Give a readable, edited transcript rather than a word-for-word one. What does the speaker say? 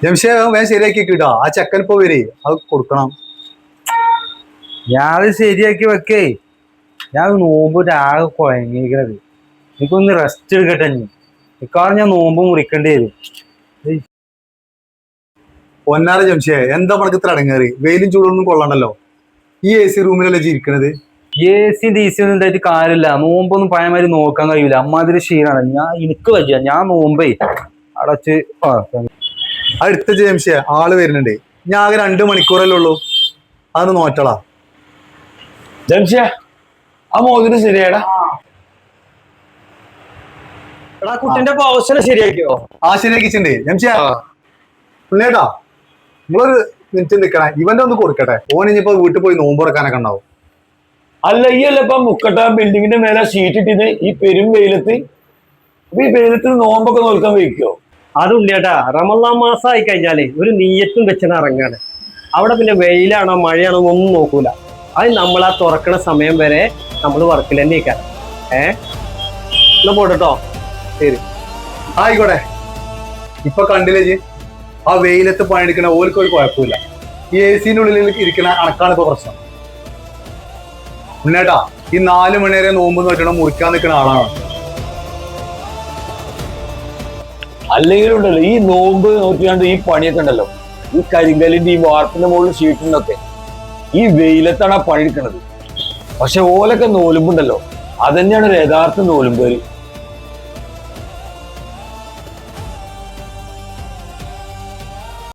ജംഷേ വേഗം ശരിയാക്കി കിട്ടോ. ആ ചെക്കൻ ഇപ്പൊ വരെ അത് കൊടുക്കണം. ഞാൻ ശരിയാക്കി വെക്കേ. ഞാൻ നോമ്പ് ആകെ കുഴങ്ങിക്കണത്. എനിക്കൊന്ന് റെസ്റ്റ് എടുക്കട്ടെ. മിക്കവാറും ഞാൻ നോമ്പ് മുറിക്കേണ്ടി വരും. പൊന്നാര ജംഷേ, എന്താ പണക്ക് ഇത്ര അടങ്ങേറി? വെയിലും ചൂടൊന്നും കൊള്ളണ്ടല്ലോ. ഈ AC റൂമിലല്ലേ ജീവിക്കണത്? AC DC ഒന്നും ഉണ്ടായിട്ട് കാര്യമില്ല. നോമ്പൊന്നും പഴയമാതിരി നോക്കാൻ കഴിയൂല. അമ്മാതിരി ക്ഷീണാണ്. എനിക്ക് വയ്യ. ഞാൻ നോമ്പേ അടച്ച് അടുത്ത ജംഷേ ആള് വരുന്നുണ്ട്. ഞാൻ ആകെ 2 മണിക്കൂറല്ലേ ഉള്ളൂ. അതൊന്ന് നോറ്റളാ. ജംഷേ ആ മോതിരം ശരിയാടാ. എടാ കുട്ടിന്റെ അവസരം ശരിയാക്കിയോ? ശരിയാക്കിച്ചിണ്ട് ജംഷേ. പിള്ളേട്ടാ നിങ്ങളൊരു മിനിറ്റ് നിൽക്കണേ. ഇവന്റെ ഒന്ന് കൊടുക്കട്ടെ. ഓൻ ഇനിയിപ്പോ വീട്ടിൽ പോയി നോമ്പ് തുറക്കാനൊക്കെ ഉണ്ടാവും. അല്ല ഈ അല്ല ഇപ്പൊ മുക്കട്ട ബിൽഡിങ്ങിന്റെ മേലെ ഷീറ്റ് ഇട്ടിട്ട് ഈ പെരും വെയിലത്ത് ഈ വെയിലത്ത് നോമ്പൊക്കെ നോക്കാൻ വയ്ക്കോ? അതുള്ളിയേട്ടാ, റമളാൻ മാസം ആയി കഴിഞ്ഞാലേ ഒരു നീയത്തും വെച്ചിട്ട് ഇറങ്ങാണ്. അവിടെ പിന്നെ വെയിലാണോ മഴയാണോ ഒന്നും നോക്കൂല. അത് നമ്മൾ ആ തുറക്കണ സമയം വരെ നമ്മൾ വർക്കിൽ തന്നെ ഇരിക്കാൻ. എന്നാ പോട്ടോ. ശരി ആയിക്കോട്ടെ. ഇപ്പൊ കണ്ടില്ലേ ആ വെയിലത്ത് പണിയെടുക്കണ ഓർക്ക് ഒരു കുഴപ്പമില്ല. ഈ AC ഉള്ളിൽ ഇരിക്കണ അണക്കാണ് ഇപ്പൊ പ്രശ്നം. മുന്നേട്ടാ ഈ 4 മണി വരെ നോമ്പ് നോക്കണം മുറിക്കാൻ നിൽക്കുന്ന ആളാണ്. അല്ലെങ്കിലും ഉണ്ടല്ലോ ഈ നോമ്പ് നോക്കിയാണ്ട് ഈ പണിയൊക്കെ ഉണ്ടല്ലോ, ഈ കരിങ്കലിന്റെ ഈ വാർപ്പിന്റെ മുകളിൽ ഷീറ്റിനൊക്കെ ഈ വെയിലത്താണ് ആ പണിയെടുക്കണത്. പക്ഷെ ഓലൊക്കെ നോലുമ്പുണ്ടല്ലോ, അതന്നെയാണ് ഒരു യഥാർത്ഥ നോലുമ്പേര്.